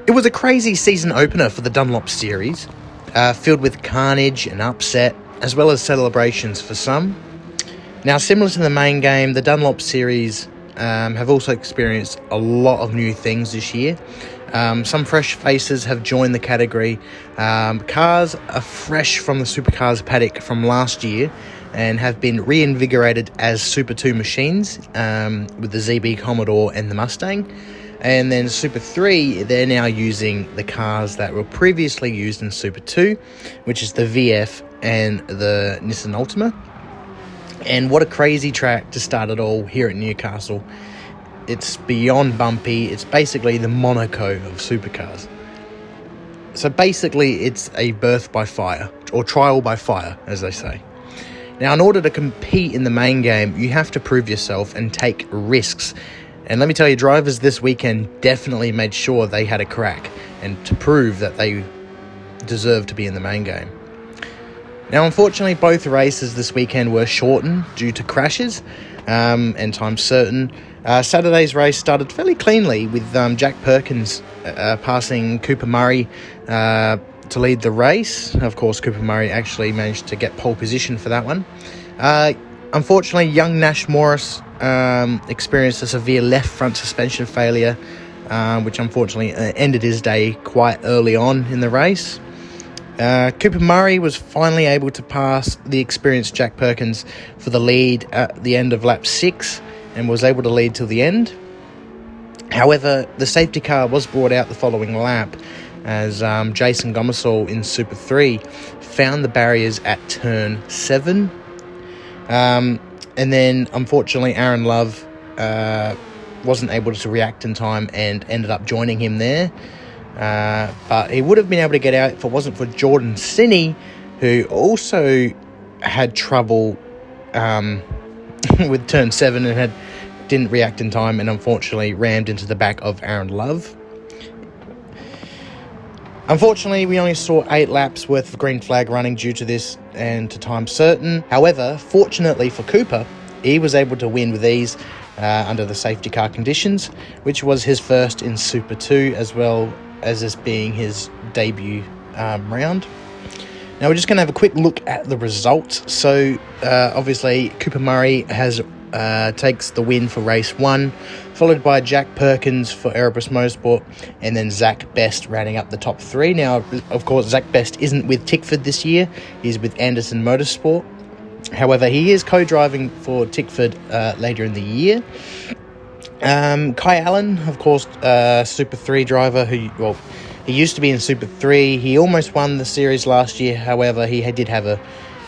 It was a crazy season opener for the Dunlop series, filled with carnage and upset, as well as celebrations for some. Now, similar to the main game, the Dunlop series have also experienced a lot of new things this year. Some fresh faces have joined the category. Cars are fresh from the supercars paddock from last year and have been reinvigorated as Super 2 machines with the ZB Commodore and the Mustang. And then Super 3, they're now using the cars that were previously used in Super 2, which is the VF and the Nissan Altima. And what a crazy track to start it all here at Newcastle. It's beyond bumpy. It's basically the Monaco of supercars. So basically, it's a birth by fire, or trial by fire, as they say. Now, in order to compete in the main game, you have to prove yourself and take risks. And let me tell you, drivers this weekend definitely made sure they had a crack and to prove that they deserve to be in the main game. Now, unfortunately, both races this weekend were shortened due to crashes and time certain. Saturday's race started fairly cleanly with Jack Perkins passing Cooper Murray to lead the race. Of course, Cooper Murray actually managed to get pole position for that one. Unfortunately, young Nash Morris experienced a severe left front suspension failure, which unfortunately ended his day quite early on in the race. Cooper Murray was finally able to pass the experienced Jack Perkins for the lead at the end of lap 6 and was able to lead till the end. However, the safety car was brought out the following lap as Jason Gomersall in Super 3 found the barriers at turn 7. And then, unfortunately, Aaron Love wasn't able to react in time and ended up joining him there. But he would have been able to get out if it wasn't for Jordan Sinney, who also had trouble with turn 7 and didn't react in time and unfortunately rammed into the back of Aaron Love. Unfortunately, we only saw 8 laps worth of green flag running due to this and to time certain. However, fortunately for Cooper, he was able to win with ease under the safety car conditions, which was his first in Super 2, as well as this being his debut round. Now we're just going to have a quick look at the results. So obviously Cooper Murray takes the win for race 1, followed by Jack Perkins for Erebus Motorsport, and then Zach Best rounding up the top 3. Now, of course, Zach Best isn't with Tickford this year. He's with Anderson Motorsport. However, he is co-driving for Tickford later in the year. Kai Allen, of course, Super 3 driver, he used to be in Super 3. He almost won the series last year. However, he did have an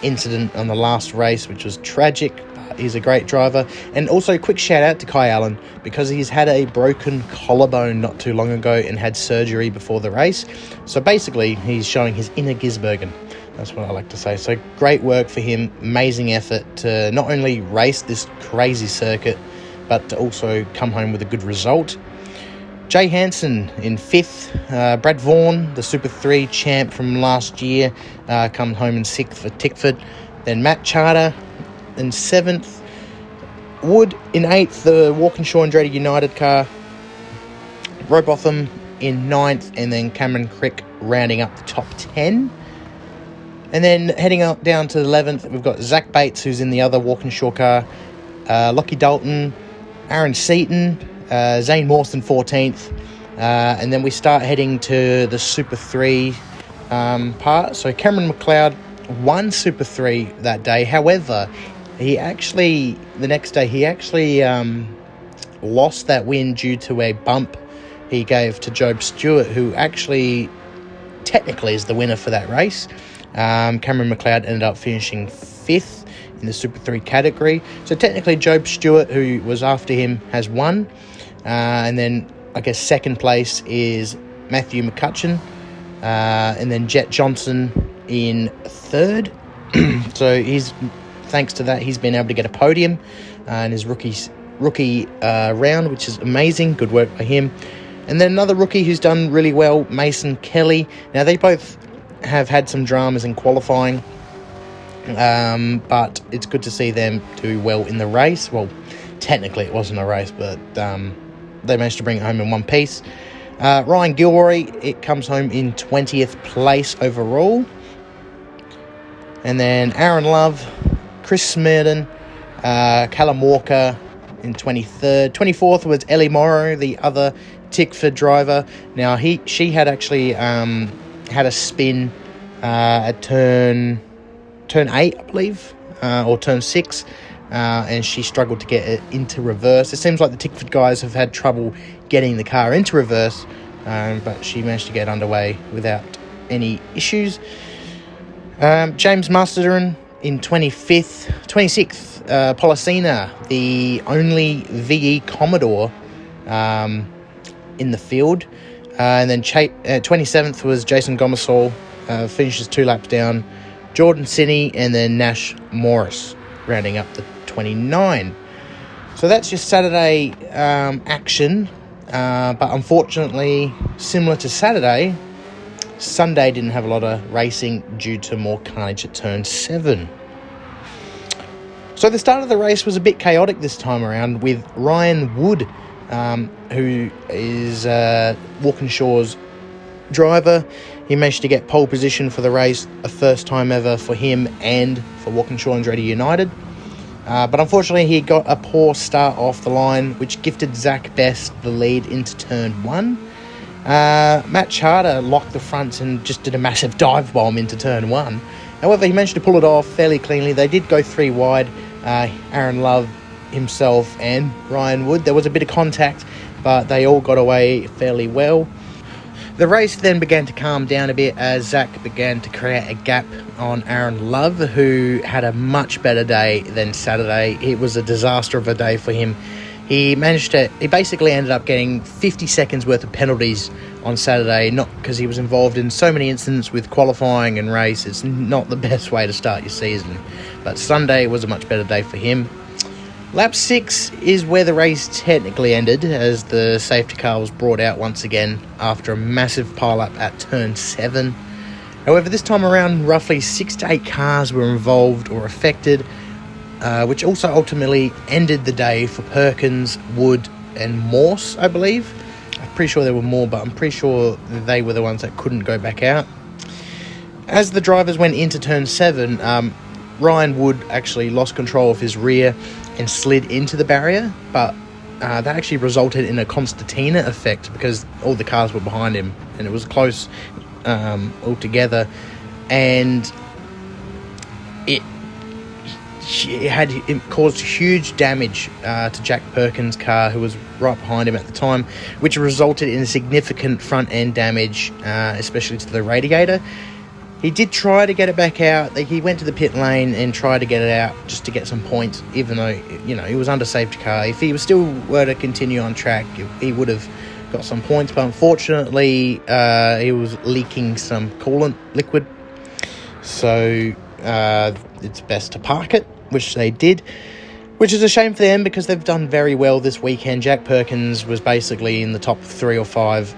incident on the last race, which was tragic. He's a great driver. And also a quick shout out to Kai Allen because he's had a broken collarbone not too long ago and had surgery before the race. So basically, he's showing his inner Gisbergen. That's what I like to say. So great work for him. Amazing effort to not only race this crazy circuit, but to also come home with a good result. Jay Hansen in 5th. Brad Vaughan, the Super 3 champ from last year, come home in 6th for Tickford. Then Matt Charter in 7th. Wood in 8th, the Walkinshaw Andretti United car. Robotham in 9th, and then Cameron Crick rounding up the top 10. And then heading up down to 11th, we've got Zach Bates, who's in the other Walkinshaw car. Lockie Dalton, Aaron Seaton, Zane Mawson 14th. And then we start heading to the Super 3 part. So Cameron McLeod won Super 3 that day. However, the next day, he actually lost that win due to a bump he gave to Job Stewart, who actually technically is the winner for that race. Cameron McLeod ended up finishing 5th in the Super 3 category. So technically Job Stewart, who was after him, has won. And then I guess second place is Matthew McCutcheon. And then Jet Johnson in 3rd. So thanks to that, he's been able to get a podium in his rookie round, which is amazing. Good work by him. And then another rookie who's done really well, Mason Kelly. Now, they both have had some dramas in qualifying, but it's good to see them do well in the race. Well, technically it wasn't a race, but they managed to bring it home in one piece. Ryan Gilroy, it comes home in 20th place overall. And then Aaron Love, Chris Smerden, Callum Walker in 23rd. 24th was Ellie Morrow, the other Tickford driver. Now, she had actually had a spin at turn 8, I believe, or turn 6, and she struggled to get it into reverse. It seems like the Tickford guys have had trouble getting the car into reverse, but she managed to get underway without any issues. James Masterdon in 26th. Policina, the only VE Commodore in the field. And then 27th was Jason Gomersall, finishes 2 laps down. Jordan Sinney, and then Nash Morris, rounding up the 29. So that's your Saturday action. But unfortunately, similar to Saturday, Sunday didn't have a lot of racing due to more carnage at turn 7. So the start of the race was a bit chaotic this time around, with Ryan Wood, who is Walkinshaw's driver. He managed to get pole position for the race, a first time ever for him and for Walkinshaw Andretti United. But unfortunately, he got a poor start off the line, which gifted Zach Best the lead into turn 1. Matt Charter locked the fronts and just did a massive dive bomb into turn 1. However, he managed to pull it off fairly cleanly. They did go 3 wide, Aaron Love himself and Ryan Wood. There was a bit of contact, but they all got away fairly well. The race then began to calm down a bit as Zach began to create a gap on Aaron Love, who had a much better day than Saturday. It was a disaster of a day for him. He basically ended up getting 50 seconds worth of penalties on Saturday, not because he was involved in so many incidents with qualifying and race. It's not the best way to start your season. But Sunday was a much better day for him. Lap 6 is where the race technically ended, as the safety car was brought out once again after a massive pile-up at turn 7. However, this time around, roughly 6 to 8 cars were involved or affected, which also ultimately ended the day for Perkins, Wood and Morse, I believe. I'm pretty sure there were more, but I'm pretty sure they were the ones that couldn't go back out. As the drivers went into turn 7, Ryan Wood actually lost control of his rear and slid into the barrier, but that actually resulted in a concertina effect because all the cars were behind him and it was close altogether, and it caused huge damage to Jack Perkins' car, who was right behind him at the time, which resulted in significant front end damage, especially to the radiator. He did try to get it back out. He went to the pit lane and tried to get it out just to get some points, even though, he was under safety car. If he was still were to continue on track, he would have got some points, but unfortunately, he was leaking some coolant liquid. So it's best to park it, which they did, which is a shame for them because they've done very well this weekend. Jack Perkins was basically in the top 3 or 5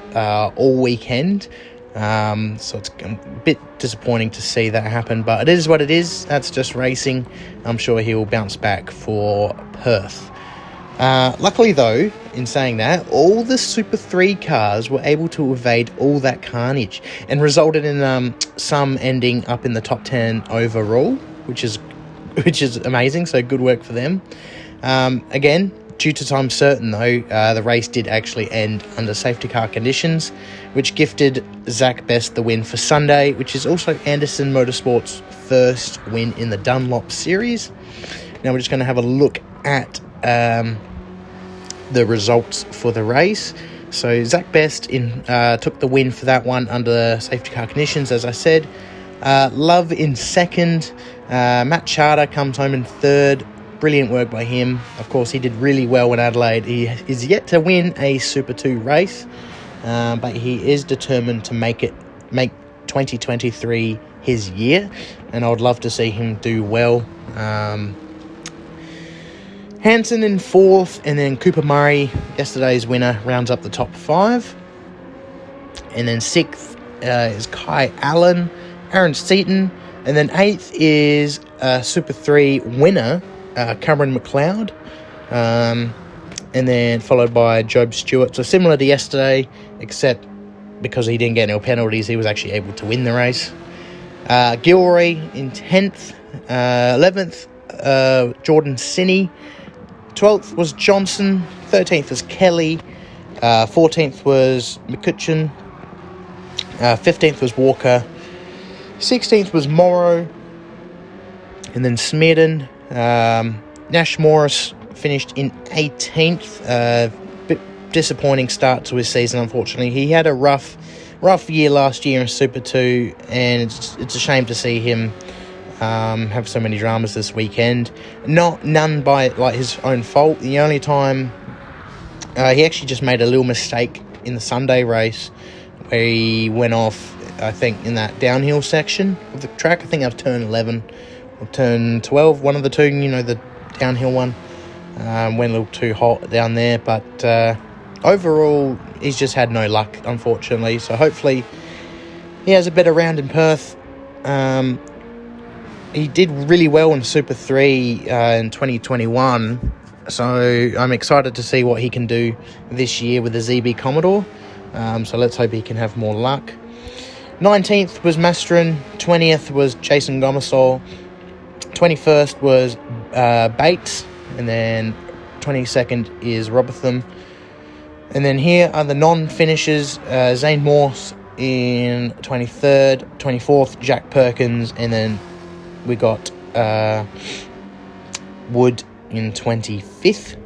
all weekend. So it's a bit disappointing to see that happen, but it is what it is. That's just racing. I'm sure he'll bounce back for Perth. Luckily, though, in saying that, all the Super 3 cars were able to evade all that carnage and resulted in some ending up in the top 10 overall, which is amazing. So good work for them. Again, due to time certain, though, the race did actually end under safety car conditions, which gifted Zach Best the win for Sunday, which is also Anderson Motorsport's first win in the Dunlop series. Now we're just going to have a look at the results for the race. So Zach Best took the win for that one under safety car conditions, as I said. Love in second. Matt Charter comes home in third. Brilliant work by him. Of course, he did really well in Adelaide. He is yet to win a Super 2 race, but he is determined to make 2023 his year, and I would love to see him do well. Hansen in fourth, and then Cooper Murray, yesterday's winner, rounds up the top 5. And then sixth is Kai Allen, Aaron Seaton, and then eighth is Super 3 winner, Cameron McLeod. and then followed by Job Stewart. So similar to yesterday, except because he didn't get no penalties, he was actually able to win the race. Gilroy in 10th, 11th, Jordan Sinney, 12th was Johnson, 13th was Kelly, 14th was McCutcheon, 15th was Walker, 16th was Morrow, and then Smearden. Nash Morris finished in 18th. Bit disappointing start to his season, unfortunately. He had a rough year last year in Super 2, and it's a shame to see him have so many dramas this weekend. None by his own fault. The only time he actually just made a little mistake in the Sunday race where he went off, I think, in that downhill section of the track. I think that was turn 11 or turn 12, one of the two, the downhill one. Went a little too hot down there, but overall, he's just had no luck, unfortunately. So hopefully he has a better round in Perth. He did really well in Super 3 in 2021, so I'm excited to see what he can do this year with the ZB Commodore. So let's hope he can have more luck. 19th was Mastron, 20th was Jason Gomersall, 21st was Bates, and then 22nd is Robotham. And then here are the non-finishers, Zane Morse in 23rd, 24th, Jack Perkins, and then we got Wood in 25th.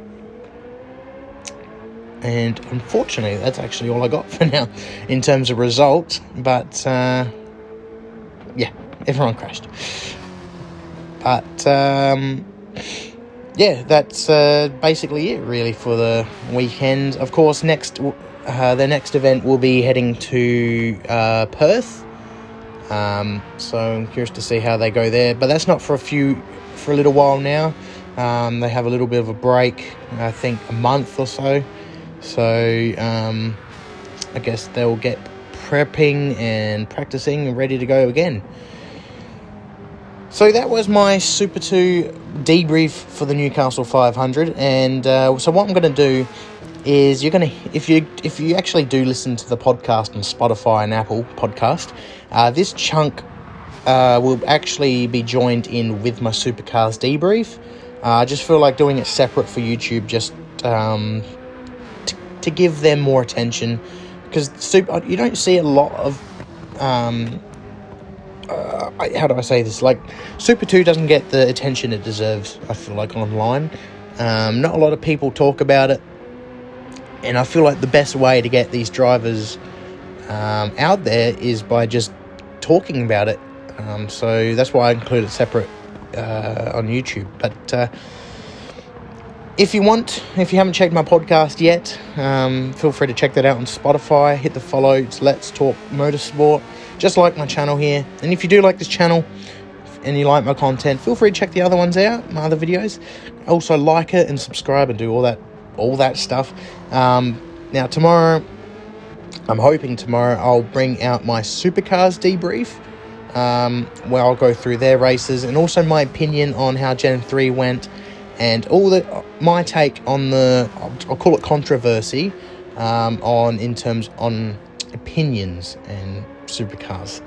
And unfortunately, that's actually all I got for now in terms of results. But, yeah, everyone crashed. But, yeah, that's basically it, really, for the weekend. Of course, the next event will be heading to Perth. So I'm curious to see how they go there. But that's not for a little while now. They have a little bit of a break, I think a month or so. So I guess they'll get prepping and practicing and ready to go again. So that was my Super 2 debrief for the Newcastle 500. And so what I'm going to do is if you actually do listen to the podcast on Spotify and Apple Podcast, this chunk will actually be joined in with my Supercars debrief. I just feel like doing it separate for YouTube, just to give them more attention, because you don't see a lot of how do I say this? Like, Super 2 doesn't get the attention it deserves, I feel like, online. Not a lot of people talk about it, and I feel like the best way to get these drivers out there is by just talking about it. So that's why I include it separate on YouTube. But if you haven't checked my podcast yet, feel free to check that out on Spotify. Hit the follow. It's Let's Talk Motorsport, just like my channel here. And if you do like this channel and you like my content, feel free to check the other ones out, my other videos. Also like it and subscribe and do all that stuff. Now tomorrow, I'm hoping tomorrow I'll bring out my Supercars debrief, where I'll go through their races and also my opinion on how Gen 3 went, and my take on I'll call it controversy, on opinions and supercars.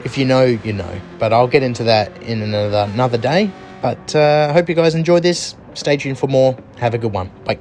If you know, you know. But I'll get into that in another day. But I hope you guys enjoyed this. Stay tuned for more. Have a good one. Bye.